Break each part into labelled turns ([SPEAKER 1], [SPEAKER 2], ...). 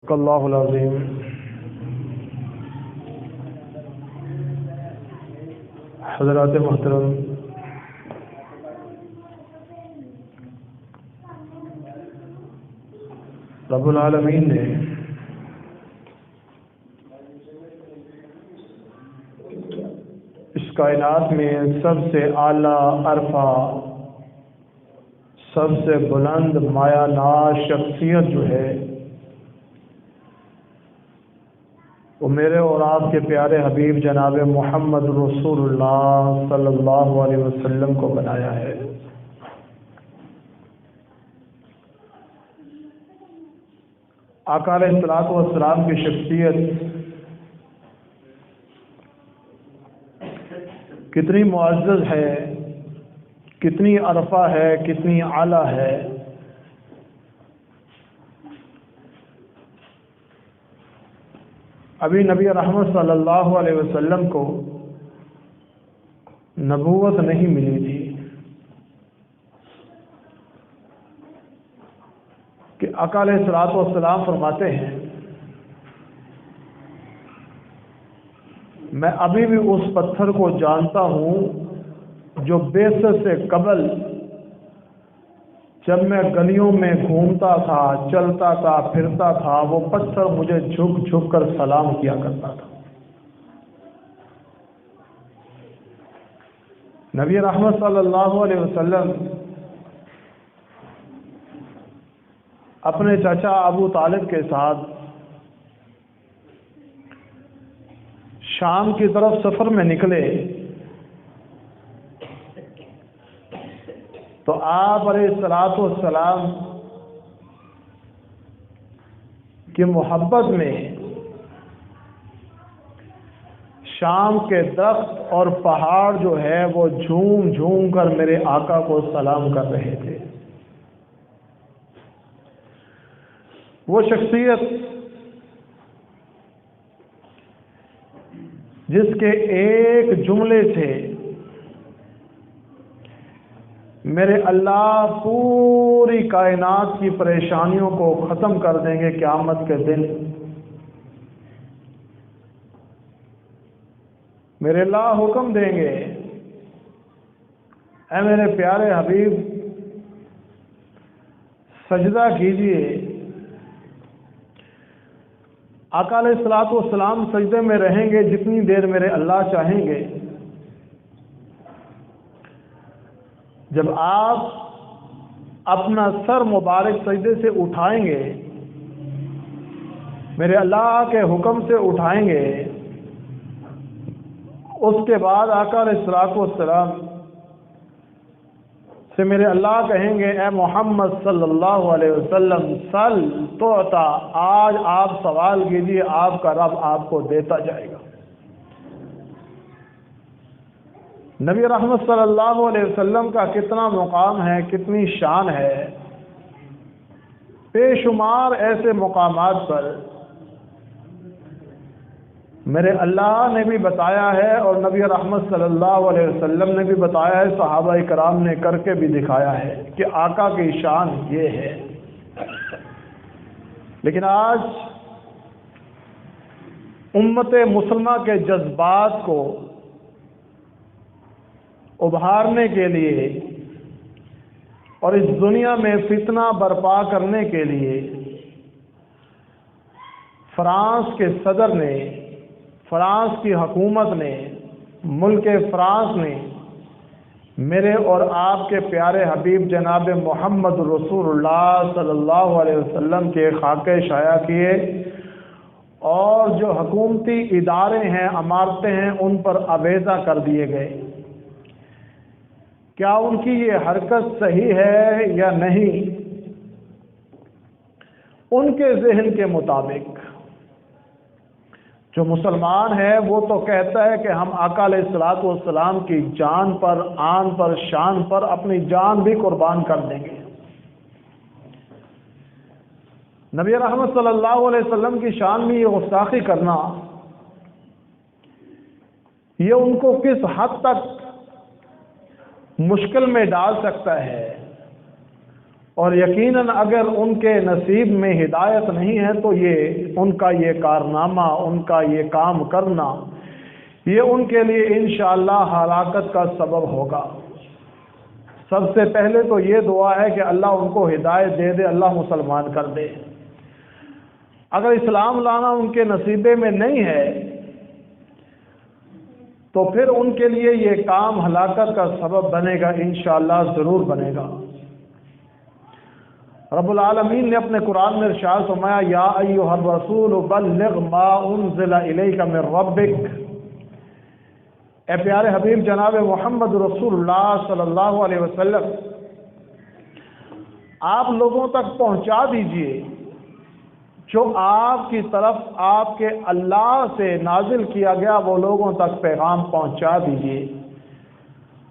[SPEAKER 1] اللہ العظیم۔ حضرات محترم، رب العالمین نے اس کائنات میں سب سے اعلیٰ عرفہ، سب سے بلند مایہ ناز شخصیت جو ہے وہ میرے اور آپ کے پیارے حبیب جناب محمد رسول اللہ صلی اللہ علیہ وسلم کو بنایا ہے۔ آقا علیہ الصلوۃ والسلام کی شخصیت کتنی معزز ہے، کتنی عرفہ ہے، کتنی اعلیٰ ہے۔ ابھی نبی رحمت صلی اللہ علیہ وسلم کو نبوت نہیں ملی تھی کہ آقا علیہ الصلوۃ والسلام فرماتے ہیں میں ابھی بھی اس پتھر کو جانتا ہوں جو بعثت سے قبل جب میں گلیوں میں گھومتا تھا، چلتا تھا، پھرتا تھا، وہ پتھر مجھے جھک جھک کر سلام کیا کرتا تھا۔ نبی رحمت صلی اللہ علیہ وسلم اپنے چچا ابو طالب کے ساتھ شام کی طرف سفر میں نکلے تو آپ علیہ الصلوۃ والسلام کی محبت میں شام کے درخت اور پہاڑ جو ہے وہ جھوم جھوم کر میرے آقا کو سلام کر رہے تھے۔ وہ شخصیت جس کے ایک جملے سے میرے اللہ پوری کائنات کی پریشانیوں کو ختم کر دیں گے قیامت کے دن۔ میرے اللہ حکم دیں گے اے میرے پیارے حبیب سجدہ کیجئے۔ آقا علیہ الصلوۃ والسلام سجدے میں رہیں گے جتنی دیر میرے اللہ چاہیں گے۔ جب آپ اپنا سر مبارک سجدے سے اٹھائیں گے، میرے اللہ کے حکم سے اٹھائیں گے، اس کے بعد آقا علیہ الصلوۃ والسلام سے میرے اللہ کہیں گے اے محمد صلی اللہ علیہ وسلم سل تعطا، آج آپ سوال کیجیے، آپ کا رب آپ کو دیتا جائے گا۔ نبی رحمت صلی اللہ علیہ وسلم کا کتنا مقام ہے، کتنی شان ہے۔ بے شمار ایسے مقامات پر میرے اللہ نے بھی بتایا ہے اور نبی رحمت صلی اللہ علیہ وسلم نے بھی بتایا ہے، صحابہ کرام نے کر کے بھی دکھایا ہے کہ آقا کی شان یہ ہے۔ لیکن آج امت مسلمہ کے جذبات کو ابھارنے کے لیے اور اس دنیا میں فتنہ برپا کرنے کے لیے فرانس کے صدر نے، فرانس کی حکومت نے، ملک فرانس نے میرے اور آپ کے پیارے حبیب جناب محمد رسول اللہ صلی اللہ علیہ وسلم کے خاکے شائع کیے، اور جو حکومتی ادارے ہیں، عمارتیں ہیں، ان پر ابیضہ کر دیے گئے۔ کیا ان کی یہ حرکت صحیح ہے یا نہیں؟ ان کے ذہن کے مطابق جو مسلمان ہے وہ تو کہتا ہے کہ ہم آقا علیہ الصلوۃ والسلام کی جان پر، آن پر، شان پر اپنی جان بھی قربان کر دیں گے۔ نبی رحمت صلی اللہ علیہ وسلم کی شان میں یہ گستاخی کرنا، یہ ان کو کس حد تک مشکل میں ڈال سکتا ہے، اور یقیناً اگر ان کے نصیب میں ہدایت نہیں ہے تو یہ ان کا یہ کارنامہ، ان کا یہ کام کرنا، یہ ان کے لیے انشاءاللہ ہلاکت کا سبب ہوگا۔ سب سے پہلے تو یہ دعا ہے کہ اللہ ان کو ہدایت دے دے، اللہ مسلمان کر دے۔ اگر اسلام لانا ان کے نصیبے میں نہیں ہے تو پھر ان کے لیے یہ کام ہلاکت کا سبب بنے گا، انشاءاللہ ضرور بنے گا۔ رب العالمین نے اپنے قرآن میں ارشاد فرمایا، یا ایھا الرسول بلغ ما انزل الیک من ربک، اے پیارے حبیب جناب محمد رسول اللہ صلی اللہ علیہ وسلم، آپ لوگوں تک پہنچا دیجئے جو آپ کی طرف آپ کے اللہ سے نازل کیا گیا، وہ لوگوں تک پیغام پہنچا دیجئے۔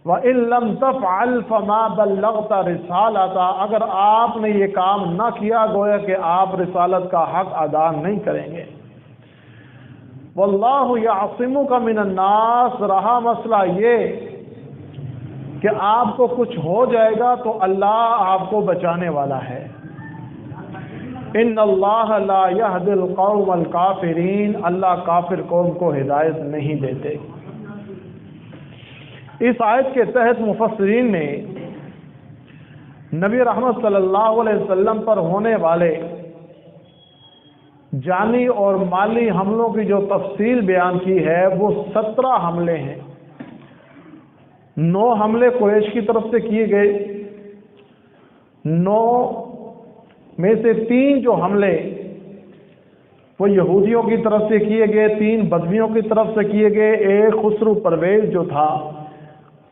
[SPEAKER 1] وَإِن لَّمْ تَفْعَلْ فَمَا بَلَّغْتَ رِسَالَتَهُ، اگر آپ نے یہ کام نہ کیا گویا کہ آپ رسالت کا حق ادا نہیں کریں گے۔ وَاللَّهُ يَعْصِمُكَ مِنَ النَّاسِ، رہا مسئلہ یہ کہ آپ کو کچھ ہو جائے گا تو اللہ آپ کو بچانے والا ہے۔ ان اللہ لا یہدی القوم الکافرین، اللہ کافر قوم کو ہدایت نہیں دیتے۔ اس آیت کے تحت مفسرین نے نبی رحمت صلی اللہ علیہ وسلم پر ہونے والے جانی اور مالی حملوں کی جو تفصیل بیان کی ہے وہ 17 حملے ہیں۔ 9 حملے قریش کی طرف سے کیے گئے، 9 میں سے 3 جو حملے وہ یہودیوں کی طرف سے کیے گئے، 3 بدویوں کی طرف سے کیے گئے، ایک خسرو پرویز جو تھا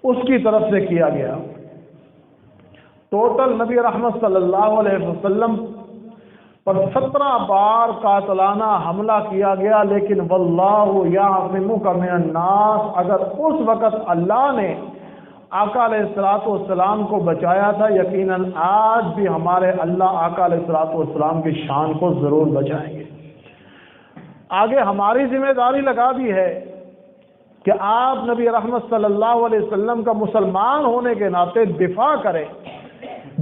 [SPEAKER 1] اس کی طرف سے کیا گیا۔ ٹوٹل نبی رحمت صلی اللہ علیہ وسلم پر 17 بار قاتلانہ حملہ کیا گیا، لیکن واللہ یعصمک من الناس، اگر اس وقت اللہ نے آقا علیہ الصلوۃ والسلام کو بچایا تھا، یقیناً آج بھی ہمارے اللہ آقا علیہ الصلوۃ والسلام کی شان کو ضرور بچائیں گے۔ آگے ہماری ذمہ داری لگا دی ہے کہ آپ نبی رحمت صلی اللہ علیہ وسلم کا مسلمان ہونے کے ناطے دفاع کریں،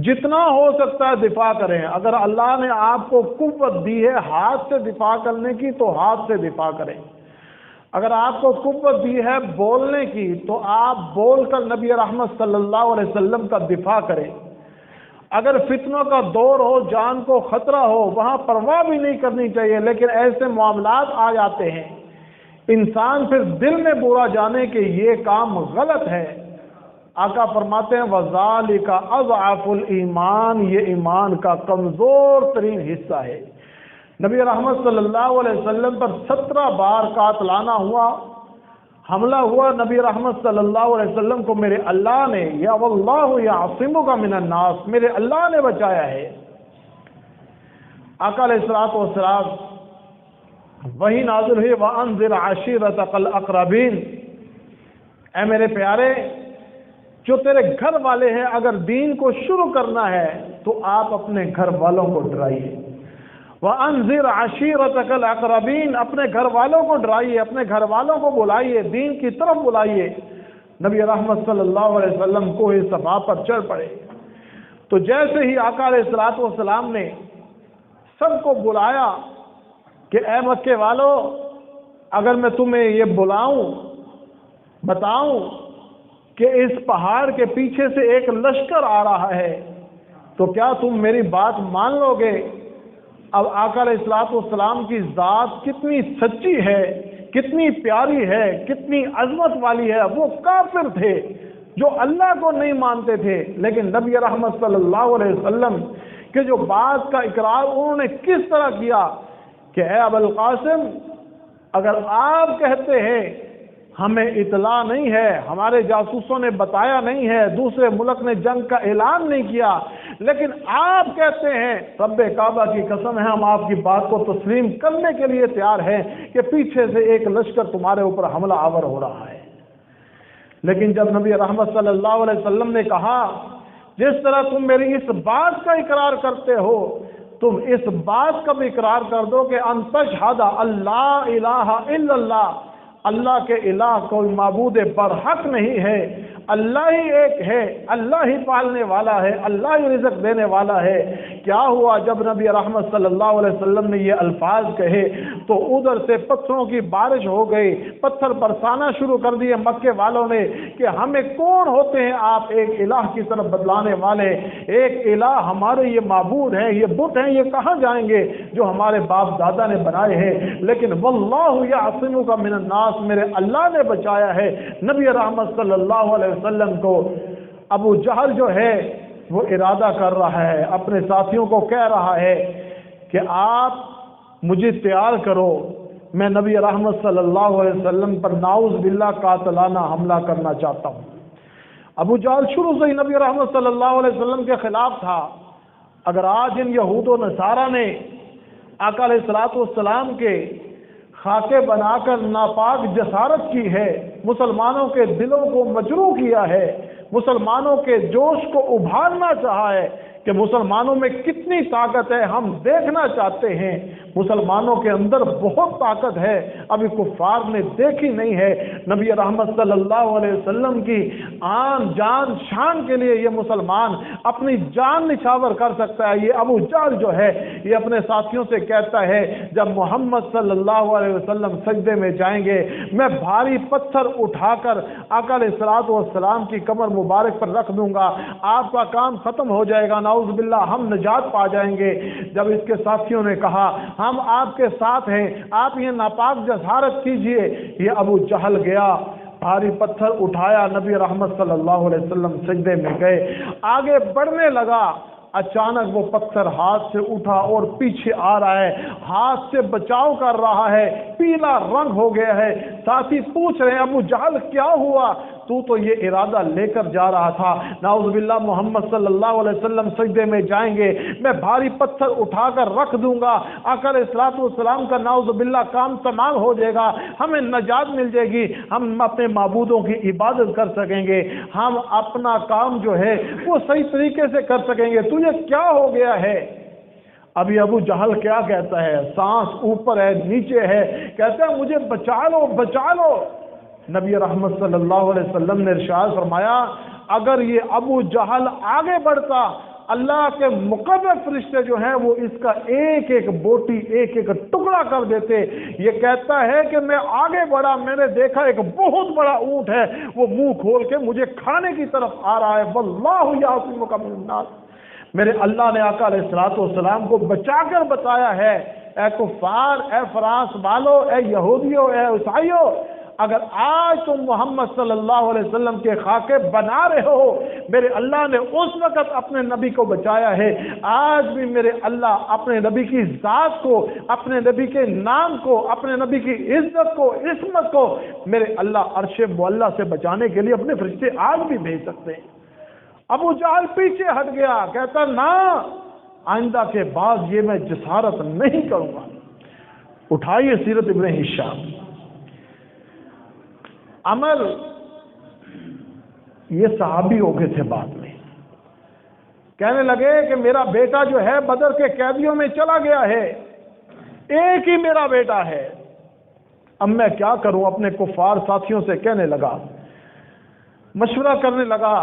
[SPEAKER 1] جتنا ہو سکتا ہے دفاع کریں۔ اگر اللہ نے آپ کو قوت دی ہے ہاتھ سے دفاع کرنے کی تو ہاتھ سے دفاع کریں، اگر آپ کو قوت دی ہے بولنے کی تو آپ بول کر نبی رحمت صلی اللہ علیہ وسلم کا دفاع کریں۔ اگر فتنوں کا دور ہو، جان کو خطرہ ہو، وہاں پرواہ بھی نہیں کرنی چاہیے، لیکن ایسے معاملات آ جاتے ہیں انسان پھر دل میں برا جانے کہ یہ کام غلط ہے۔ آقا فرماتے ہیں وَذَلِكَ أَضْعَفُ الْإِيمَانِ، یہ ایمان کا کمزور ترین حصہ ہے۔ نبی رحمت صلی اللہ علیہ وسلم پر 17 بار قاتلانہ حملہ ہوا، نبی رحمت صلی اللہ علیہ وسلم کو میرے اللہ نے، یا واللہ یعصمک من الناس، میرے اللہ نے بچایا ہے۔ آقا علیہ الصلوۃ والسلام وہی نازل ہوئی وَأَنذِرْ عَشِيرَتَكَ الْأَقْرَبِينَ، اے میرے پیارے جو تیرے گھر والے ہیں، اگر دین کو شروع کرنا ہے تو آپ اپنے گھر والوں کو ڈرائیے۔ وَأَنذِرْ عَشِيرَتَكَ الْأَقْرَبِينَ، اپنے گھر والوں کو ڈرائیے، اپنے گھر والوں کو بلائیے، دین کی طرف بلائیے۔ نبی رحمت صلی اللہ علیہ وسلم کوہ صفا پر چڑھ پڑے تو جیسے ہی آقا علیہ الصلوۃ والسلام نے سب کو بلایا کہ اے مکے والو، اگر میں تمہیں یہ بلاؤں، بتاؤں کہ اس پہاڑ کے پیچھے سے ایک لشکر آ رہا ہے تو کیا تم میری بات مان لو گے؟ اب آقا علیہ الصلوۃ والسلام کی ذات کتنی سچی ہے، کتنی پیاری ہے، کتنی عظمت والی ہے۔ وہ کافر تھے جو اللہ کو نہیں مانتے تھے، لیکن نبی رحمت صلی اللہ علیہ وسلم کے جو بات کا اقرار انہوں نے کس طرح کیا کہ اے ابو القاسم، اگر آپ کہتے ہیں ہمیں اطلاع نہیں ہے، ہمارے جاسوسوں نے بتایا نہیں ہے، دوسرے ملک نے جنگ کا اعلان نہیں کیا، لیکن آپ کہتے ہیں رب کعبہ کی قسم ہے ہم آپ کی بات کو تسلیم کرنے کے لیے تیار ہیں کہ پیچھے سے ایک لشکر تمہارے اوپر حملہ آور ہو رہا ہے۔ لیکن جب نبی رحمت صلی اللہ علیہ وسلم نے کہا جس طرح تم میری اس بات کا اقرار کرتے ہو، تم اس بات کا بھی اقرار کر دو کہ ان تشہد اللہ الہ الا اللہ، اللہ کے الہ کوئی معبود برحق نہیں ہے، अल्लाह ही एक है, अल्लाह ही पालने वाला है, अल्लाह ही रिज़्क़ देने वाला है। क्या हुआ जब नबी रहमत सल्लल्लाहु अलैहि वसल्लम ने ये अल्फाज कहे तो उधर से पत्थरों की बारिश हो गई, पत्थर बरसाना शुरू कर दिए मक्के वालों ने कि हमें कौन होते हैं आप एक इलाह की तरफ बदलाने वाले, एक इलाह हमारे ये माबूद हैं, ये बुत हैं, ये कहाँ जाएंगे जो हमारे बाप दादा ने बनाए हैं। लेकिन वल्लाहु यासिमुका मिनन नास, मेरे अल्लाह ने बचाया है नबी रहमत सल्लल्लाहु अलैहि वसल्लम को। अबू जहल जो है वो इरादा कर रहा है, अपने साथियों को कह रहा है कि आप मुझे तैयार करो, मैं नबी रहमत सल्लल्लाहु अलैहि वसल्लम पर नाउज़ बिल्लाह कातलाना हमला करना चाहता हूँ। अबू जहल शुरू से ही नबी रहमत सल्लल्लाहु अलैहि वसल्लम के खिलाफ था। अगर आज इन यहूद व नसारा ने आका अलैहिस्सलाम के खाके बनाकर नापाक जसारत की है, मुसलमानों के दिलों को मजरूह किया है, मुसलमानों के जोश को उभारना चाहा है कि मुसलमानों में कितनी ताकत है हम देखना चाहते हैं। मुसलमानों के अंदर बहुत ताकत है, अभी कुफ्फार ने देखी नहीं है। नबी रहमत सल्लल्लाहु अलैहि वसल्लम की आन जान शान के लिए ये मुसलमान अपनी जान निछावर कर सकता है। ये अबू जहल जो है ये अपने साथियों से कहता है जब मोहम्मद सल्लल्लाहु अलैहि वसल्लम सजदे में जाएंगे मैं भारी पत्थर उठाकर आका अलैहिस्सलातु वस्सलाम की कमर मुबारक पर रख दूंगा, आपका काम खत्म हो जाएगा, नाउज़ बिल्लाह हम निजात पा जाएंगे। जब इसके साथियों ने कहा हम आपके साथ हैं, आप ये नापाक जसारत कीजिए, ये अबू जहल गया, भारी पत्थर उठाया, नबी रहमत सल्लल्लाहु अलैहि वसल्लम सजदे में गए, आगे बढ़ने लगा। अचानक वो पत्थर हाथ से उठा और पीछे आ रहा है, हाथ से बचाव कर रहा है, पीला रंग हो गया है। साथी पूछ रहे हैं अबू जहल क्या हुआ, तू तो ये इरादा लेकर जा रहा था, नाउज़ बिल्लाह मोहम्मद सल्लल्लाहु अलैहि वसल्लम सजदे में जाएंगे मैं भारी पत्थर उठाकर रख दूंगा, आका अलैहिस्सलातु वस्सलाम का नाउज़ बिल्लाह काम तमाम हो जाएगा, हमें नजात मिल जाएगी, हम अपने माबूदों की इबादत कर सकेंगे, हम अपना काम जो है वो सही तरीके से कर सकेंगे, तुझे क्या हो गया है। अभी अबू जहल क्या कहता है, सांस ऊपर है नीचे है, कहता है मुझे बचा लो बचा लो। नबी रहमत सल्लल्लाहु अलैहि वसल्लम ने इरशाद फरमाया अगर ये अबू जहल आगे बढ़ता अल्लाह के मुकर्रब फरिश्ते जो हैं वो इसका एक एक बोटी एक एक टुकड़ा कर देते। ये कहता है कि मैं आगे बढ़ा, मैंने देखा एक बहुत बड़ा ऊंट है वो मुंह खोल के मुझे खाने की तरफ आ रहा है। वल्लाहु यासिमुका मिनन नास, मेरे अल्लाह ने आका अलैहिस्सलातु वस्सलाम को बचाकर बताया है। ए कुफ्फार, ए फ्रांस वालों, ए यहूदियों, ए ईसाइयों, अगर आज तुम मोहम्मद सल्लल्लाहु अलैहि वसल्लम के खाके बना रहे हो, मेरे अल्लाह ने उस वक़्त अपने नबी को बचाया है, आज भी मेरे अल्लाह अपने नबी की ज़ात को, अपने नबी के नाम को, अपने नबी की इज्जत को, इस्मत को मेरे अल्लाह अर्शे मुअल्ला से बचाने के लिए अपने फरिश्ते आज भी भेज सकते हैं। अबू जहल पीछे हट गया, कहता ना आइंदा के बाद ये मैं जसारत नहीं करूंगा। उठाइए सीरत इब्न हिशाम। अमर ये सहाबी हो गए थे, बाद में कहने लगे कि मेरा बेटा जो है बदर के कैदियों में चला गया है, एक ही मेरा बेटा है, अब मैं क्या करूं। अपने कुफ्फार साथियों से कहने लगा, मशवरा करने लगा,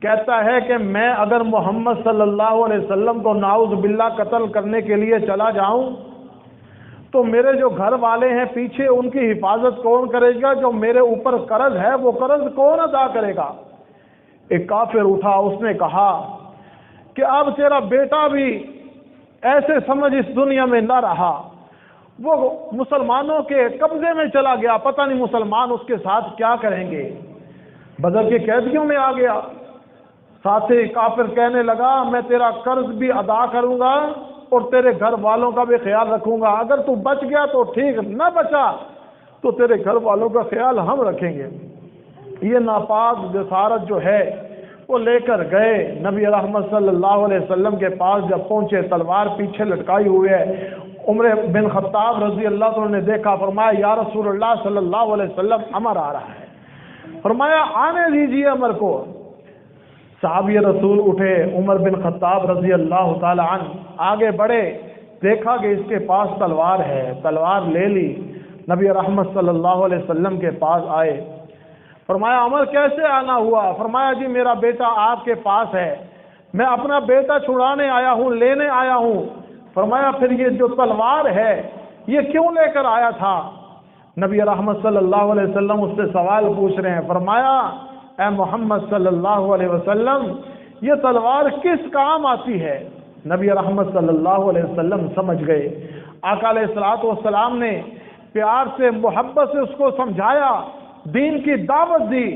[SPEAKER 1] कहता है कि मैं अगर मोहम्मद सल्लल्लाहु अलैहि वसल्लम को नाउज़ बिल्लाह कत्ल करने के लिए चला जाऊं तो मेरे जो घर वाले हैं पीछे उनकी हिफाजत कौन करेगा, जो मेरे ऊपर कर्ज है वो कर्ज कौन अदा करेगा। एक काफिर उठा, उसने कहा कि अब तेरा बेटा भी ऐसे समझ इस दुनिया में ना रहा, वो मुसलमानों के कब्जे में चला गया, पता नहीं मुसलमान उसके साथ क्या करेंगे, बदर के कैदियों में आ गया। साथ ही काफिर कहने लगा मैं तेरा कर्ज भी अदा करूंगा और तेरे घर वालों का भी ख्याल रखूंगा, अगर तू बच गया तो ठीक, न बचा तो तेरे घर वालों का ख्याल हम रखेंगे। ये नापाक जसारत जो है वो लेकर गए नबी रहमत सल्लल्लाहु अलैहि वसल्लम के पास। जब पहुंचे तलवार पीछे लटकाई हुई है, उमर बिन खत्ताब रजी अल्लाह तआला ने देखा, फरमाया या रसूलुल्लाह सल्लल्लाहु अलैहि वसल्लम अमर आ रहा है, फरमाया आने दीजिए अमर को। साहबी रसूल उठे, उमर बिन खत्ताब रजी अल्लाह तआला अन्हु आगे बढ़े, देखा कि इसके पास तलवार है, तलवार ले ली, नबी रहमत सल्लल्लाहु अलैहि वसल्लम के पास आए, فرمایا عمر کیسے آنا ہوا؟ فرمایا جی میرا بیٹا آپ کے پاس ہے، میں اپنا بیٹا چھڑانے آیا ہوں، لینے آیا ہوں۔ فرمایا پھر یہ جو تلوار ہے یہ کیوں لے کر آیا تھا؟ نبی رحمت صلی اللہ علیہ وسلم اس سے سوال پوچھ رہے ہیں۔ فرمایا اے محمد صلی اللہ علیہ وسلم یہ تلوار کس کام آتی ہے؟ نبی رحمت صلی اللہ علیہ وسلم سمجھ گئے۔ آقا علیہ الصلوۃ والسلام نے پیار سے، محبت سے اس کو سمجھایا، دین کی دعوت دی۔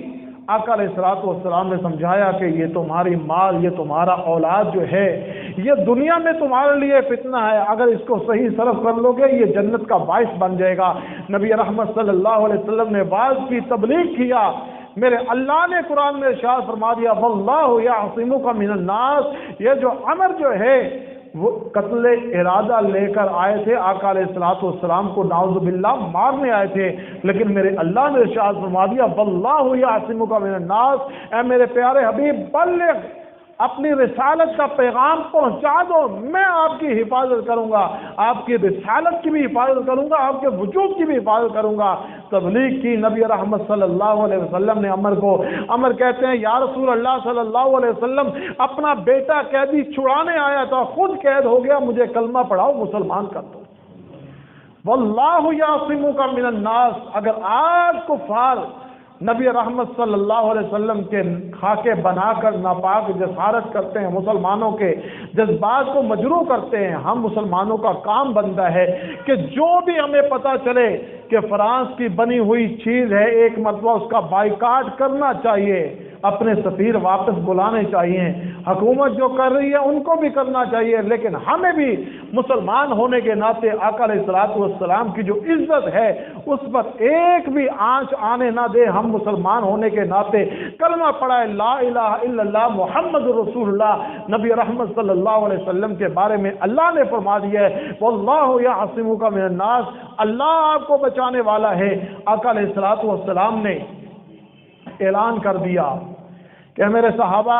[SPEAKER 1] آقا علیہ الصلوۃ والسلام نے سمجھایا کہ یہ تمہاری مال، یہ تمہارا اولاد جو ہے یہ دنیا میں تمہارے لیے فتنہ ہے، اگر اس کو صحیح صرف کر لو گے یہ جنت کا باعث بن جائے گا۔ نبی رحمت صلی اللہ علیہ وسلم نے واعظ کی، تبلیغ کیا۔ میرے اللہ نے قرآن میں ارشاد فرما دیا واللہ یعصمک من الناس۔ یہ جو عمر جو ہے وہ قتل ارادہ لے کر آئے تھے، آقا علیہ الصلوۃ والسلام کو نعوذ باللہ مارنے آئے تھے، لیکن میرے اللہ نے ارشاد فرما دیا واللہ یعصمک من الناس۔ اے میرے پیارے حبیب بلغ، اپنی رسالت کا پیغام پہنچا دو، میں آپ کی حفاظت کروں گا، آپ کی رسالت کی بھی حفاظت کروں گا، آپ کے وجود کی بھی حفاظت کروں گا۔ تبلیغ کی نبی رحمت صلی اللہ علیہ وسلم نے عمر کو۔ عمر کہتے ہیں یا رسول اللہ صلی اللہ علیہ وسلم اپنا بیٹا قیدی چھڑانے آیا تھا، خود قید ہو گیا، مجھے کلمہ پڑھاؤ، مسلمان کر دو۔ واللہ یعصمک من الناس۔ اگر آج کفار نبی رحمت صلی اللہ علیہ وسلم کے خاکے بنا کر ناپاک جسارت کرتے ہیں، مسلمانوں کے جذبات کو مجروح کرتے ہیں، ہم مسلمانوں کا کام بنتا ہے کہ جو بھی ہمیں پتہ چلے کہ فرانس کی بنی ہوئی چیز ہے ایک مرتبہ اس کا بائیکاٹ کرنا چاہیے، اپنے سفیر واپس بلانے چاہیے، حکومت جو کر رہی ہے ان کو بھی کرنا چاہیے، لیکن ہمیں بھی مسلمان ہونے کے ناطے آقا علیہ الصلوۃ والسلام کی جو عزت ہے اس پر ایک بھی آنچ آنے نہ دے۔ ہم مسلمان ہونے کے ناطے کلمہ پڑھائے لا الہ الا اللہ محمد رسول اللہ۔ نبی رحمت صلی اللہ علیہ وسلم کے بارے میں اللہ نے فرما دیا ہے واللہ یعصمک من الناس، اللہ آپ کو بچانے والا ہے۔ آقا علیہ الصلوۃ والسلام نے اعلان کر دیا کہ میرے صحابہ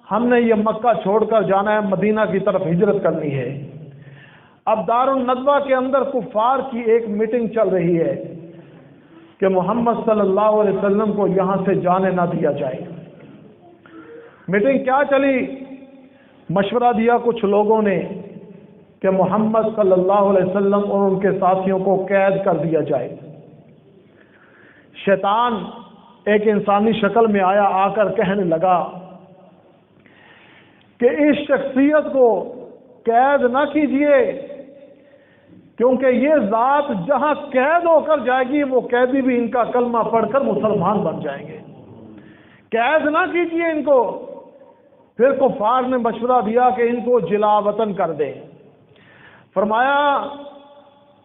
[SPEAKER 1] ہم نے یہ مکہ چھوڑ کر جانا ہے، مدینہ کی طرف ہجرت کرنی ہے۔ اب دار الندوہ کے اندر کفار کی ایک میٹنگ چل رہی ہے کہ محمد صلی اللہ علیہ وسلم کو یہاں سے جانے نہ دیا جائے۔ میٹنگ کیا چلی؟ مشورہ دیا کچھ لوگوں نے کہ محمد صلی اللہ علیہ وسلم اور ان کے ساتھیوں کو قید کر دیا جائے۔ شیطان ایک انسانی شکل میں آیا، آ کر کہنے لگا کہ اس شخصیت کو قید نہ کیجیے، کیونکہ یہ ذات جہاں قید ہو کر جائے گی وہ قیدی بھی ان کا کلمہ پڑھ کر مسلمان بن جائیں گے، قید نہ کیجیے ان کو۔ پھر کفار نے مشورہ دیا کہ ان کو جلا وطن کر دیں۔ فرمایا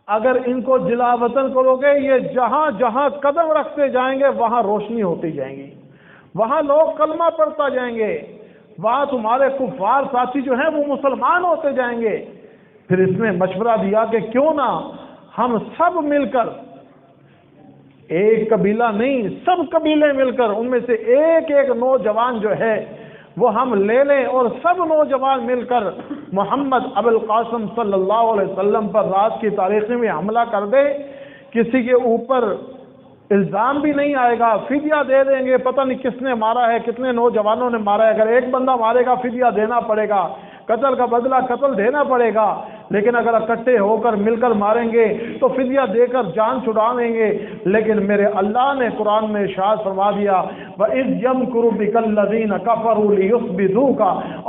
[SPEAKER 1] اگر ان کو جلا وطن کرو گے یہ جہاں جہاں قدم رکھتے جائیں گے وہاں روشنی ہوتی جائیں گی، وہاں لوگ کلمہ پڑھتا جائیں گے، وہاں تمہارے کفار ساتھی جو ہیں وہ مسلمان ہوتے جائیں گے۔ پھر اس نے مشورہ دیا کہ کیوں نہ ہم سب مل کر، ایک قبیلہ نہیں سب قبیلے مل کر ان میں سے ایک ایک نوجوان جو ہے وہ ہم لے لیں اور سب نوجوان مل کر محمد ابو القاسم صلی اللہ علیہ وسلم پر رات کی تاریخی میں حملہ کر دے، کسی کے اوپر الزام بھی نہیں آئے گا، فدیہ دے دیں گے، پتہ نہیں کس نے مارا ہے، کتنے نوجوانوں نے مارا ہے، اگر ایک بندہ مارے گا فدیہ دینا پڑے گا، قتل کا بدلہ قتل دینا پڑے گا، لیکن اگر اکٹھے ہو کر مل کر ماریں گے تو فدیہ دے کر جان چھڑا لیں گے۔ لیکن میرے اللہ نے قرآن میں ارشاد فرما دیا وَإِذْ يَمْكُرُ بِكَ الَّذِينَ كَفَرُوا لِيُثْبِتُوكَ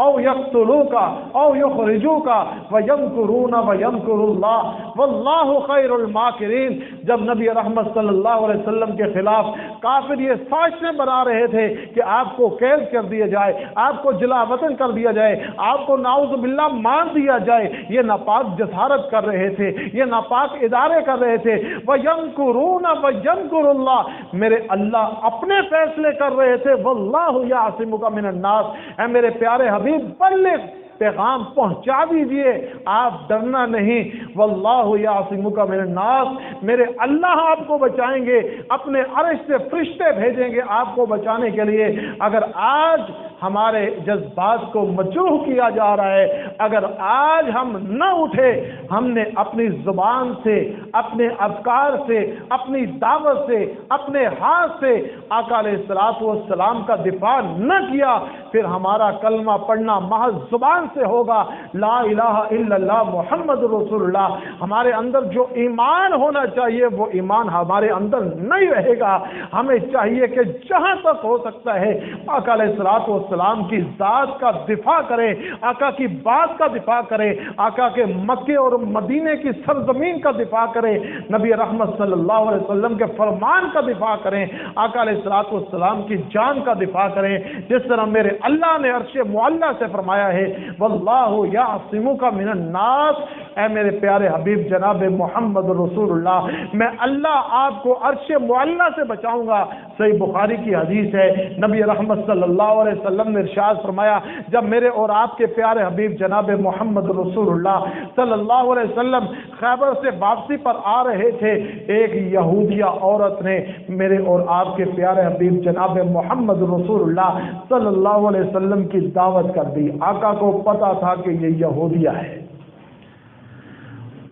[SPEAKER 1] أَوْ يَقْتُلُوكَ أَوْ يُخْرِجُوكَ وَيَمْكُرُونَ وَيَمْكُرُ اللَّهُ وَاللَّهُ خَيْرُ الْمَاكِرِينَ۔ جب نبی رحمت صلی اللہ علیہ وسلم کے خلاف کافر یہ سازشیں بنا رہے تھے کہ آپ کو قید کر دیا جائے، آپ کو جلا وطن کر دیا جائے، آپ کو نعوذ باللہ مان دیا جائے، یہ ناپاک جسارت کر رہے تھے، یہ ناپاک ادارے کر رہے تھے۔ وَيَمْكُرُونَ وَيَمْكُرُ اللَّهُ، میرے اللہ اپنے فیصلے کر رہے تھے۔ وَاللَّهُ يَعْصِمُكَ مِنَ النَّاسِ، اے میرے پیارے حبیب بلغ، پیغام پہنچا دیجئے، آپ ڈرنا نہیں، वल्लाहु यासिमुका मिनन्नास, मेरे अल्लाह आपको बचाएंगे, अपने अर्श से फरिश्ते भेजेंगे आपको बचाने के लिए। अगर आज हमारे जज्बात को मजरूह किया जा रहा है, अगर आज हम न उठे, हमने अपनी जुबान से, अपने अफकार से, अपनी दावत से, अपने हाथ से आका अलैहिस्सलातु वस्सलाम का दिफा न किया, फिर हमारा कलमा पढ़ना महज जुबान से होगा, ला इलाहा इल्लल्लाह मुहम्मद रसूलुल्लाह, हमारे अंदर जो ईमान होना चाहिए वो ईमान हमारे अंदर नहीं रहेगा। हमें चाहिए कि जहां तक हो सकता है आका अलैहिस्सलातु वस्सलाम की जात का दिफा करें, आका की बात का दिफा करें, आका के मक्के और मदीने की सरजमीन का दिफा करें, नबी रहमत सल्लल्लाहु अलैहि वसल्लम के फरमान का दिफा करें, आका अलैहिस्सलातु वस्सलाम की जान का दिफा करें, जिस तरह मेरे अल्लाह ने अर्शे मुअल्ला से फरमाया है वल्लाहु यासिमुका मिनन नास। ऐ मेरे प्यारे हबीब जनाब मोहम्मद रसूलुल्लाह, मैं अल्लाह आपको अर्शे मुअल्ला से बचाऊंगा। सही बुखारी की हदीस है, नबी रहमत सल्लल्लाहु अलैहि वसल्लम ने इरशाद फरमाया, जब मेरे और आपके प्यारे हबीब जनाब मोहम्मद रसूलुल्लाह सल्लल्लाहु अलैहि वसल्लम खैबर से वापसी पर आ रहे थे, एक यहूदिया औरत ने मेरे और आपके प्यारे हबीब जनाब मोहम्मद रसूलुल्लाह सल्लल्लाहु अलैहि वसल्लम की दावत कर दी। आका को पता था कि ये यहूदिया है।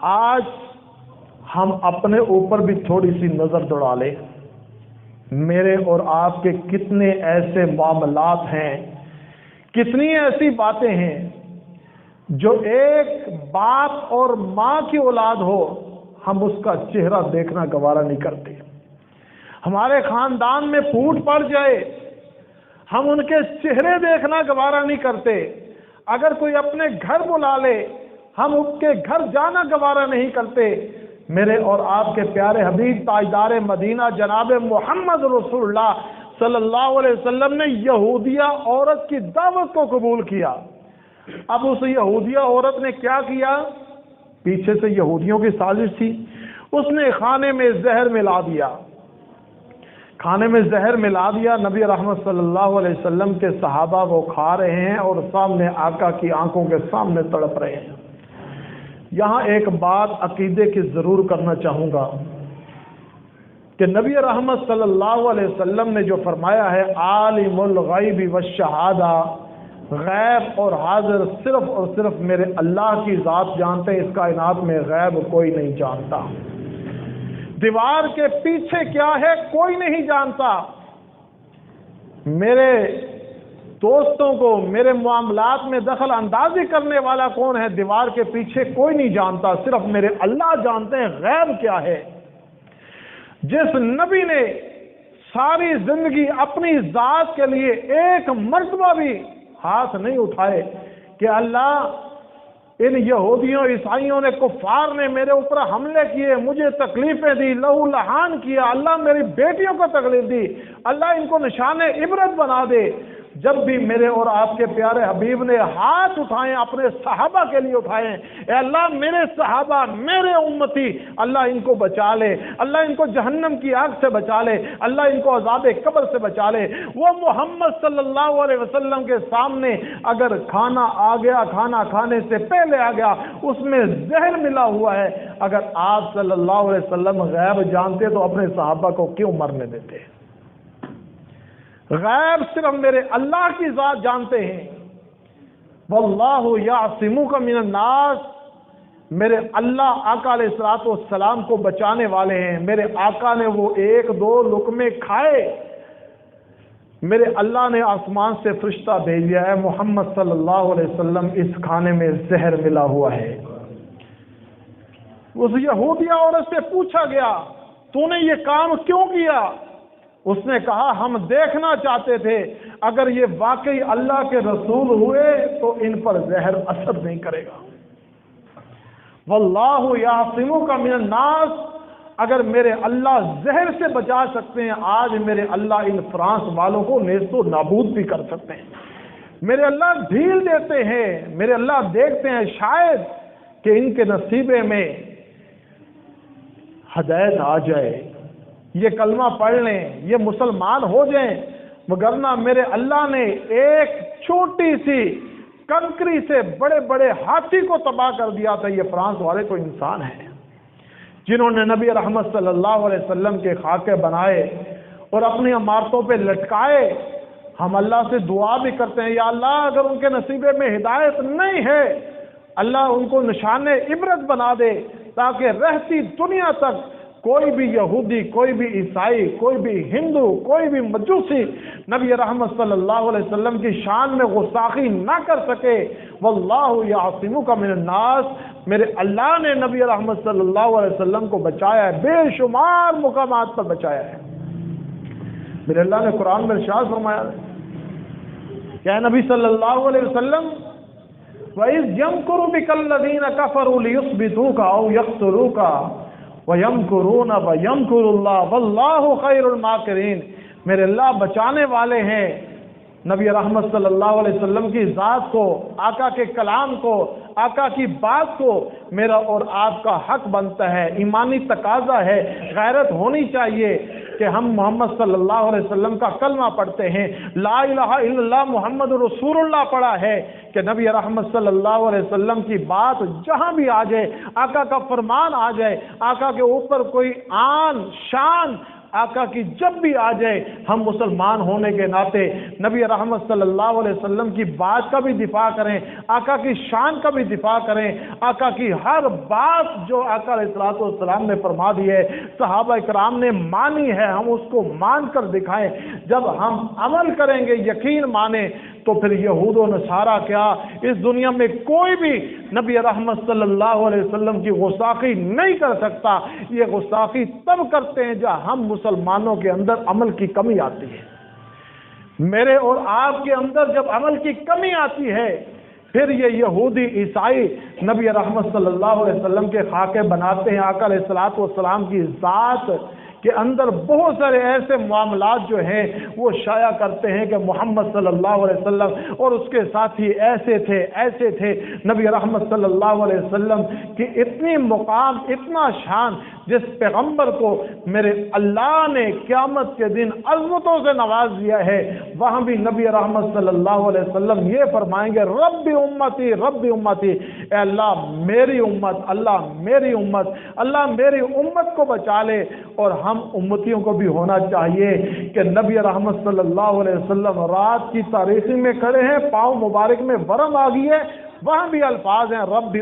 [SPEAKER 1] आज हम अपने ऊपर भी थोड़ी सी नजर दौड़ा लें, मेरे और आपके कितने ऐसे मामलात हैं, कितनी ऐसी बातें हैं जो एक बाप और माँ की औलाद हो, हम उसका चेहरा देखना गवारा नहीं करते। हमारे खानदान में फूट पड़ जाए, हम उनके चेहरे देखना गवारा नहीं करते। अगर कोई अपने घर बुला ले, हम उसके घर जाना गवारा नहीं करते। मेरे और आपके प्यारे हबीब ताजदार मदीना जनाब मोहम्मद रसूलुल्लाह सल्लल्लाहु अलैहि वसल्लम ने यहूदिया औरत की दावत को कबूल किया। अब उस यहूदिया औरत ने क्या किया? पीछे से यहूदियों की साजिश थी, उसने खाने में जहर मिला दिया। खाने में जहर मिला दिया। नबी रहमत सल्लल्लाहु अलैहि वसल्लम के सहाबा वो खा रहे हैं और सामने आका की आंखों के सामने तड़प रहे हैं। यहाँ एक बात अकीदे की जरूर करना चाहूंगा कि नबी रहमत सल्लल्लाहु अलैहि वसल्लम ने जो फरमाया है आलिमुल गैबि वश्शहादा, गैब और हाजिर सिर्फ और सिर्फ मेरे अल्लाह की जात जानते हैं, इस कायनात में गैब कोई नहीं जानता। दीवार के पीछे क्या है कोई नहीं जानता। मेरे दोस्तों को मेरे मामलात में दखल अंदाजी करने वाला कौन है, दीवार के पीछे कोई नहीं जानता, सिर्फ मेरे अल्लाह जानते हैं गैब क्या है। जिस नबी ने सारी जिंदगी अपनी जात के लिए एक मर्तबा भी हाथ नहीं उठाए कि अल्लाह इन यहूदियों ईसाइयों ने कुफार ने मेरे ऊपर हमले किए, मुझे तकलीफें दी, लहू लहान किया, अल्लाह मेरी बेटियों को तकलीफ दी, अल्लाह इनको निशाने इबरत बना दे। जब भी मेरे और आपके प्यारे हबीब ने हाथ उठाए अपने सहाबा के लिए उठाए, अल्लाह मेरे सहाबा मेरे उम्मती, अल्लाह इनको बचा ले, अल्लाह इनको जहन्नम की आग से बचा ले, अल्लाह इनको अज़ाब कब्र से बचा ले। वो मोहम्मद सल्लल्लाहु अलैहि वसल्लम के सामने अगर खाना आ गया, खाना खाने से पहले आ गया, उसमें जहर मिला हुआ है, अगर आप सल्लल्लाहु अलैहि वसल्लम गैब जानते तो अपने सहाबा को क्यों मरने देते? गैब सिर्फ मेरे अल्लाह की जात जानते हैं। वल्लाहु यासिमुका मिनन नास, मेरे अल्लाह आका अलैहिस्सलातु वस्सलाम को बचाने वाले हैं। मेरे आका ने वो एक दो लुकमे खाए, मेरे अल्लाह ने आसमान से फरिश्ता भेज दिया है, मोहम्मद सल्लल्लाहु अलैहि वसल्लम इस खाने में जहर मिला हुआ है। उस यहूदिया औरत से पूछा गया तूने ये काम क्यों किया? उसने कहा हम देखना चाहते थे अगर ये वाकई अल्लाह के रसूल हुए तो इन पर जहर असर नहीं करेगा। वल्लाहु यासिमुका मिनन नास, अगर मेरे अल्लाह जहर से बचा सकते हैं, आज मेरे अल्लाह इन फ्रांस वालों को नेस्तो नाबूद भी कर सकते हैं। मेरे अल्लाह ढील देते हैं, मेरे अल्लाह देखते हैं शायद कि इनके नसीबे में हदायत आ जाए, ये कलमा पढ़ लें, ये मुसलमान हो जाएं। मगरना मेरे अल्लाह ने एक छोटी सी कंकरी से बड़े बड़े हाथी को तबाह कर दिया था, ये फ्रांस वाले तो इंसान हैं जिन्होंने नबी रहमत सल्लल्लाहु अलैहि वसल्लम के खाके बनाए और अपनी इमारतों पे लटकाए। हम अल्लाह से दुआ भी करते हैं, या अल्लाह अगर उनके नसीबे में हिदायत नहीं है, अल्लाह उनको निशाने इबरत बना दे, ताकि रहती दुनिया तक कोई भी यहूदी, कोई भी ईसाई, कोई भी हिंदू, कोई भी मजूसी नबी रहमत सल्लल्लाहु अलैहि वसल्लम की शान में गुस्ताखी ना कर सके। वल्लाहु यासिमुका मिनन नास, मेरे अल्लाह ने नबी रहमत सल्लल्लाहु अलैहि वसल्लम को बचाया है, बेशुमार मुकामात पर बचाया है। मेरे अल्लाह ने कुरान में इरशाद फरमाया, क्या नबी सल्लल्लाहु अलैहि वसल्लम वइज़ यमकुरु बिकल्लज़ीना कफरू लियुस्बितूका औ यक़्तुलूका व यमकुरून व यमकुरुल्लाह वल्लाहु खैरुल माकिरीन। मेरे अल्लाह बचाने वाले हैं नबी रहमत सल्लल्लाहु अलैहि वसल्लम की ज़ात को, आका के कलाम को, आका की बात को। मेरा और आपका हक बनता है, ईमानी तकाजा है, गैरत होनी चाहिए कि हम मोहम्मद सल्लल्लाहु अलैहि वसल्लम का कलमा पढ़ते हैं, ला इलाहा इल्लल्लाह मुहम्मद रसूलुल्लाह पढ़ा है कि नबी रहमत सल्लल्लाहु अलैहि वसल्लम की बात जहां भी आ जाए, आका का फरमान आ जाए, आका के ऊपर कोई आन शान आका की जब भी आ जाए, हम मुसलमान होने के नाते नबी रहमत सल्लल्लाहु अलैहि वसल्लम की बात का भी दिफा करें, आका की शान का भी दिफा करें। आका की हर बात जो आका अलैहिस्सलातु वस्सलाम ने फरमा दी है, सहाबा इकराम ने मानी है, हम उसको मान कर दिखाएं। जब हम अमल करेंगे, यकीन माने, तो फिर यहूद व नसारा क्या, इस दुनिया में कोई भी नबी रहमत सल्लल्लाहु अलैहि वसल्लम की गुस्ताखी नहीं कर सकता। ये गुस्ताखी तब करते हैं जब हम मुसलमानों के अंदर अमल की कमी आती है। मेरे और आपके अंदर जब अमल की कमी आती है, फिर ये यहूदी ईसाई नबी रहमत सल्लल्लाहु अलैहि वसल्लम के खाके बनाते हैं। आका अलैहिस्सलातु वस्सलाम की ज़ात के अंदर बहुत सारे ऐसे मामलात जो हैं वो शाया करते हैं कि मोहम्मद सल्लल्लाहु अलैहि वसल्लम और उसके साथी ऐसे थे, ऐसे थे। नबी रहमत सल्लल्लाहु अलैहि वसल्लम की इतनी मुकाम, इतना शान, जिस पैगंबर को मेरे अल्लाह ने क़यामत के दिन अज़मतों से नवाज दिया है, वहाँ भी नबी रहमत सल्लल्लाहु अलैहि वसल्लम ये फरमाएंगे, रब्बी उम्मती रब्बी उम्मती, अल्लाह मेरी उम्मत, अल्लाह मेरी उम्मत, अल्लाह मेरी उम्मत को बचा ले। और हम उम्मतियों को भी होना चाहिए कि नबी रहमत सल्लल्लाहु अलैहि वसल्लम रात की तारीखी में खड़े हैं, पाँव मुबारक में वरम आ गई है, वहाँ भी अल्फाज हैं, रब्बी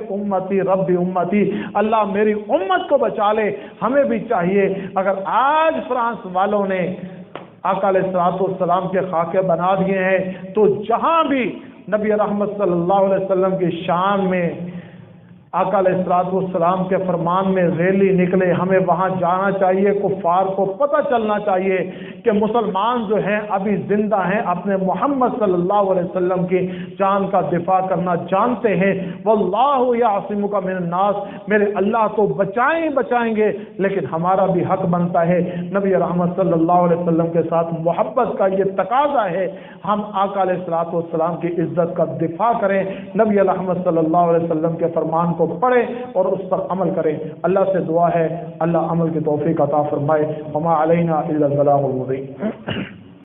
[SPEAKER 1] उम्मती, अल्लाह मेरी उम्मत को बचा ले। हमें भी चाहिए, अगर आज फ्रांस वालों ने आका अलैहिस्सलातु वस्सलाम के खाके बना दिए हैं, तो जहाँ भी नबी रहमत सल्लल्लाहु अलैहि वसल्लम की शान में आका अलैहिस्सलातु वस्सलाम के फरमान में रैली निकले, हमें वहाँ जाना चाहिए। कुफ़ार को पता चलना चाहिए कि मुसलमान जो हैं अभी जिंदा हैं, अपने मोहम्मद सल्लल्लाहु अलैहि वसल्लम की जान का दिफा करना जानते हैं। वल्लाहु यासिमुका मिनन नास, मेरे अल्लाह तो बचाएंगे, लेकिन हमारा भी हक बनता है नबी रहमत सल्लल्लाहु अलैहि वसल्लम के साथ मोहब्बत का। ये तकाजा है, हम आका अलैहिस्सलातु वस्सलाम की इज्जत का दिफा करें, नबी रहमत सल्लल्लाहु अलैहि वसल्लम के फरमान को पढ़ें और उस पर अमल करें। अल्लाह से दुआ है, अल्लाह अमल की तौफीक अता फरमाए। वमा अलैना इल्लल बलागुल मुबीन।